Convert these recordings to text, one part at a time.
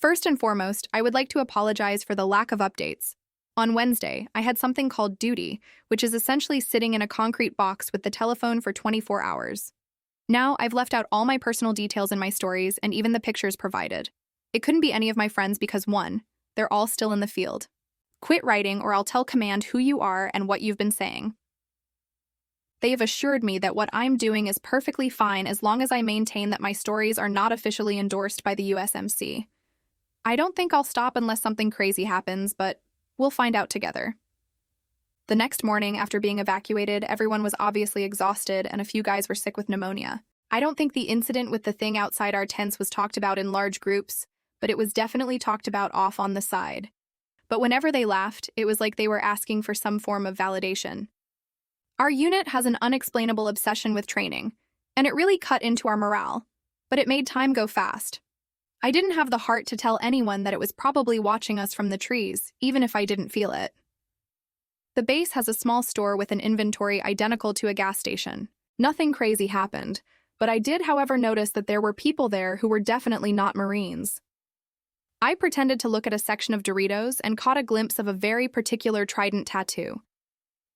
First and foremost, I would like to apologize for the lack of updates. On Wednesday, I had something called duty, which is essentially sitting in a concrete box with the telephone for 24 hours. Now, I've left out all my personal details in my stories and even the pictures provided. It couldn't be any of my friends because 1, they're all still in the field. Quit writing or I'll tell command who you are and what you've been saying. They have assured me that what I'm doing is perfectly fine as long as I maintain that my stories are not officially endorsed by the USMC. I don't think I'll stop unless something crazy happens, but we'll find out together. The next morning, after being evacuated, everyone was obviously exhausted and a few guys were sick with pneumonia. I don't think the incident with the thing outside our tents was talked about in large groups, but it was definitely talked about off on the side. But whenever they laughed, it was like they were asking for some form of validation. Our unit has an unexplainable obsession with training, and it really cut into our morale, but it made time go fast. I didn't have the heart to tell anyone that it was probably watching us from the trees, even if I didn't feel it. The base has a small store with an inventory identical to a gas station. Nothing crazy happened, but I did, however, notice that there were people there who were definitely not Marines. I pretended to look at a section of Doritos and caught a glimpse of a very particular trident tattoo.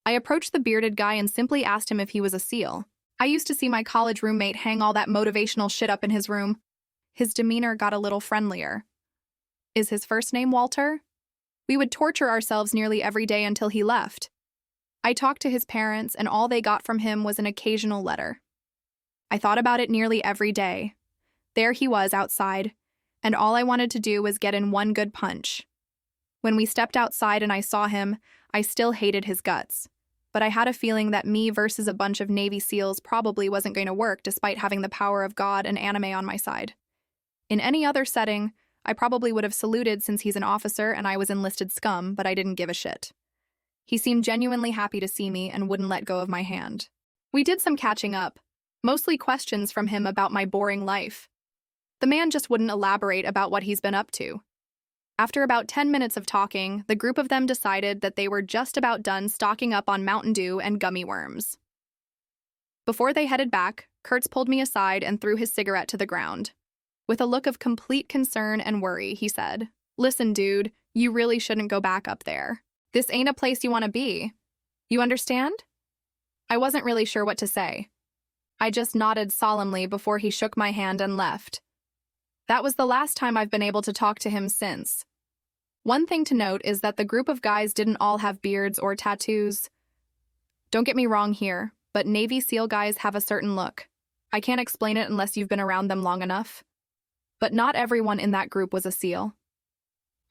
I approached the bearded guy and simply asked him if he was a SEAL. I used to see my college roommate hang all that motivational shit up in his room. His demeanor got a little friendlier. Is his first name Walter? We would torture ourselves nearly every day until he left. I talked to his parents, and all they got from him was an occasional letter. I thought about it nearly every day. There he was outside, and all I wanted to do was get in one good punch. When we stepped outside and I saw him, I still hated his guts. But I had a feeling that me versus a bunch of Navy SEALs probably wasn't going to work despite having the power of God and anime on my side. In any other setting, I probably would have saluted since he's an officer and I was enlisted scum, but I didn't give a shit. He seemed genuinely happy to see me and wouldn't let go of my hand. We did some catching up, mostly questions from him about my boring life. The man just wouldn't elaborate about what he's been up to. After about 10 minutes of talking, the group of them decided that they were just about done stocking up on Mountain Dew and gummy worms. Before they headed back, Kurtz pulled me aside and threw his cigarette to the ground. With a look of complete concern and worry, he said, "Listen, dude, you really shouldn't go back up there. This ain't a place you want to be. You understand?" I wasn't really sure what to say. I just nodded solemnly before he shook my hand and left. That was the last time I've been able to talk to him since. One thing to note is that the group of guys didn't all have beards or tattoos. Don't get me wrong here, but Navy SEAL guys have a certain look. I can't explain it unless you've been around them long enough. But not everyone in that group was a SEAL.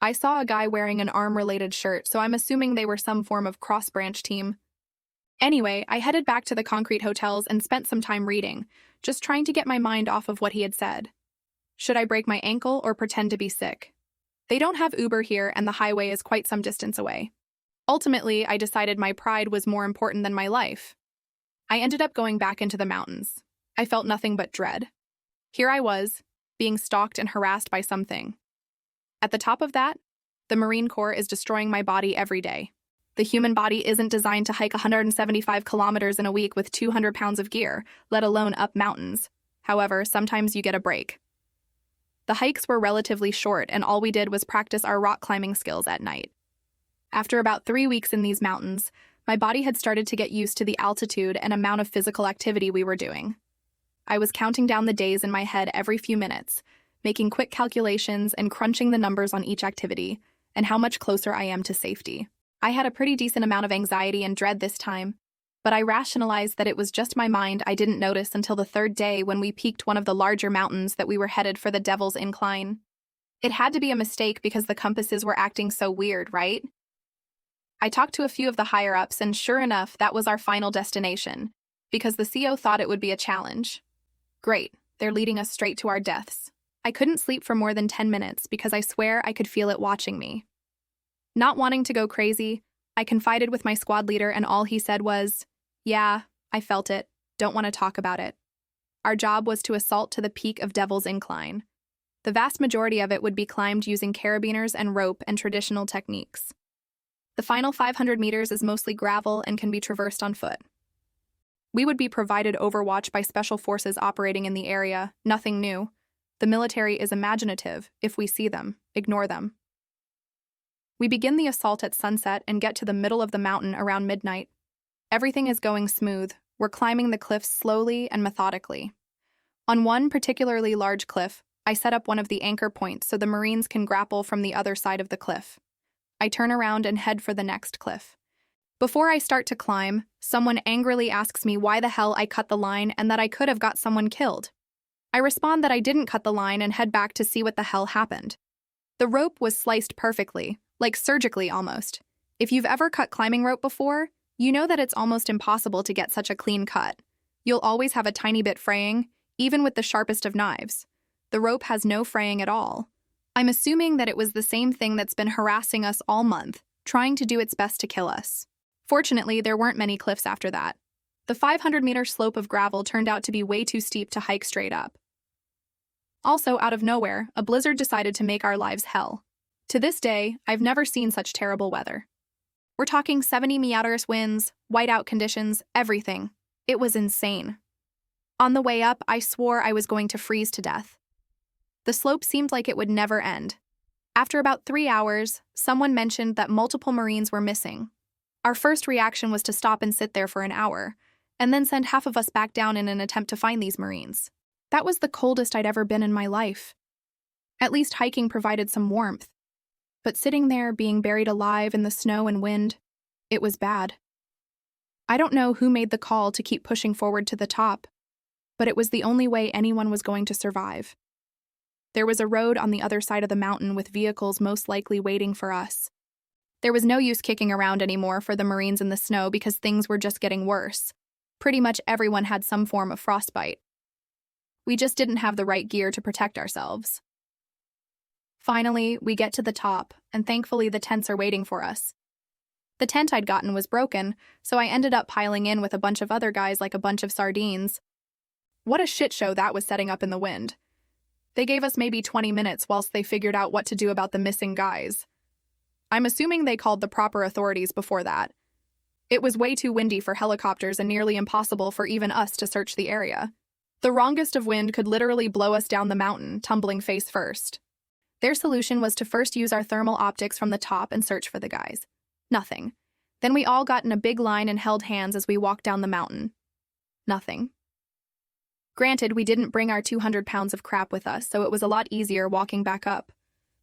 I saw a guy wearing an arm-related shirt, so I'm assuming they were some form of cross-branch team. Anyway, I headed back to the concrete hotels and spent some time reading, just trying to get my mind off of what he had said. Should I break my ankle or pretend to be sick? They don't have Uber here and the highway is quite some distance away. Ultimately, I decided my pride was more important than my life. I ended up going back into the mountains. I felt nothing but dread. Here I was, being stalked and harassed by something. At the top of that, the Marine Corps is destroying my body every day. The human body isn't designed to hike 175 kilometers in a week with 200 pounds of gear, let alone up mountains. However, sometimes you get a break. The hikes were relatively short, and all we did was practice our rock climbing skills at night. After about 3 weeks in these mountains, my body had started to get used to the altitude and amount of physical activity we were doing. I was counting down the days in my head every few minutes, making quick calculations and crunching the numbers on each activity, and how much closer I am to safety. I had a pretty decent amount of anxiety and dread this time, but I rationalized that it was just my mind I didn't notice until the 3rd day when we peaked one of the larger mountains that we were headed for the Devil's Incline. It had to be a mistake because the compasses were acting so weird, right? I talked to a few of the higher-ups, and sure enough, that was our final destination, because the CO thought it would be a challenge. Great, they're leading us straight to our deaths. I couldn't sleep for more than 10 minutes because I swear I could feel it watching me. Not wanting to go crazy, I confided with my squad leader and all he said was, "Yeah, I felt it. Don't want to talk about it." Our job was to assault to the peak of Devil's Incline. The vast majority of it would be climbed using carabiners and rope and traditional techniques. The final 500 meters is mostly gravel and can be traversed on foot. We would be provided overwatch by special forces operating in the area, nothing new. The military is imaginative. If we see them, ignore them. We begin the assault at sunset and get to the middle of the mountain around midnight. Everything is going smooth. We're climbing the cliffs slowly and methodically. On one particularly large cliff, I set up one of the anchor points so the Marines can grapple from the other side of the cliff. I turn around and head for the next cliff. Before I start to climb, someone angrily asks me why the hell I cut the line and that I could have got someone killed. I respond that I didn't cut the line and head back to see what the hell happened. The rope was sliced perfectly, like surgically almost. If you've ever cut climbing rope before, you know that it's almost impossible to get such a clean cut. You'll always have a tiny bit fraying, even with the sharpest of knives. The rope has no fraying at all. I'm assuming that it was the same thing that's been harassing us all month, trying to do its best to kill us. Fortunately, there weren't many cliffs after that. The 500-meter slope of gravel turned out to be way too steep to hike straight up. Also, out of nowhere, a blizzard decided to make our lives hell. To this day, I've never seen such terrible weather. We're talking 70 Miaturus winds, whiteout conditions, everything. It was insane. On the way up, I swore I was going to freeze to death. The slope seemed like it would never end. After about 3 hours, someone mentioned that multiple Marines were missing. Our first reaction was to stop and sit there for an hour, and then send half of us back down in an attempt to find these Marines. That was the coldest I'd ever been in my life. At least hiking provided some warmth. But sitting there, being buried alive in the snow and wind, it was bad. I don't know who made the call to keep pushing forward to the top, but it was the only way anyone was going to survive. There was a road on the other side of the mountain with vehicles most likely waiting for us. There was no use kicking around anymore for the Marines in the snow because things were just getting worse. Pretty much everyone had some form of frostbite. We just didn't have the right gear to protect ourselves. Finally, we get to the top, and thankfully the tents are waiting for us. The tent I'd gotten was broken, so I ended up piling in with a bunch of other guys like a bunch of sardines. What a shit show that was setting up in the wind. They gave us maybe 20 minutes whilst they figured out what to do about the missing guys. I'm assuming they called the proper authorities before that. It was way too windy for helicopters and nearly impossible for even us to search the area. The wrongest of wind could literally blow us down the mountain, tumbling face first. Their solution was to first use our thermal optics from the top and search for the guys. Nothing. Then we all got in a big line and held hands as we walked down the mountain. Nothing. Granted, we didn't bring our 200 pounds of crap with us, so it was a lot easier walking back up.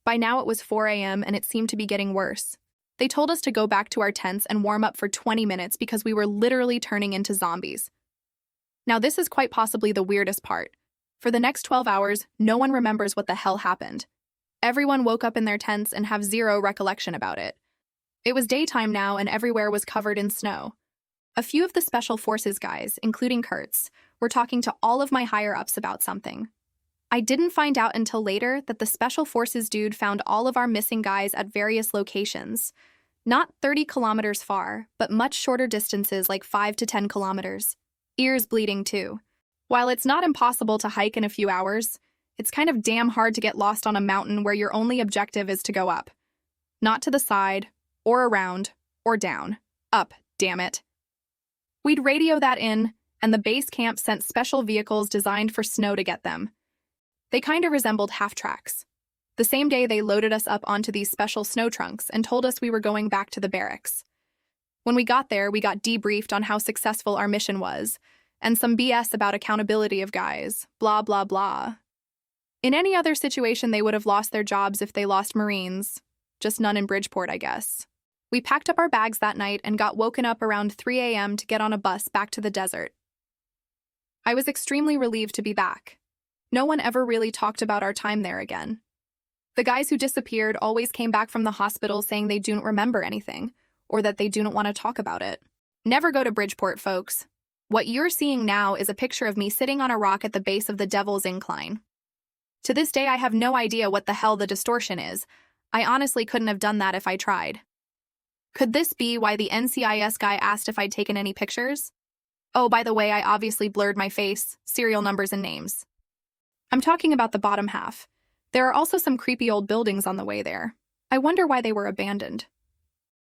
By now it was 4 a.m. and it seemed to be getting worse. They told us to go back to our tents and warm up for 20 minutes because we were literally turning into zombies. Now this is quite possibly the weirdest part. For the next 12 hours, no one remembers what the hell happened. Everyone woke up in their tents and have zero recollection about it. It was daytime now and everywhere was covered in snow. A few of the Special Forces guys, including Kurtz, were talking to all of my higher-ups about something. I didn't find out until later that the Special Forces dude found all of our missing guys at various locations. Not 30 kilometers far, but much shorter distances like 5 to 10 kilometers. Ears bleeding too. While it's not impossible to hike in a few hours, it's kind of damn hard to get lost on a mountain where your only objective is to go up. Not to the side, or around, or down. Up, damn it. We'd radio that in, and the base camp sent special vehicles designed for snow to get them. They kinda resembled half-tracks. The same day they loaded us up onto these special snow trunks and told us we were going back to the barracks. When we got there, we got debriefed on how successful our mission was, and some BS about accountability of guys, blah blah blah. In any other situation, they would have lost their jobs if they lost Marines. Just none in Bridgeport, I guess. We packed up our bags that night and got woken up around 3 a.m. to get on a bus back to the desert. I was extremely relieved to be back. No one ever really talked about our time there again. The guys who disappeared always came back from the hospital saying they don't remember anything, or that they don't want to talk about it. Never go to Bridgeport, folks. What you're seeing now is a picture of me sitting on a rock at the base of the Devil's Incline. To this day, I have no idea what the hell the distortion is. I honestly couldn't have done that if I tried. Could this be why the NCIS guy asked if I'd taken any pictures? Oh, by the way, I obviously blurred my face, serial numbers, and names. I'm talking about the bottom half. There are also some creepy old buildings on the way there. I wonder why they were abandoned.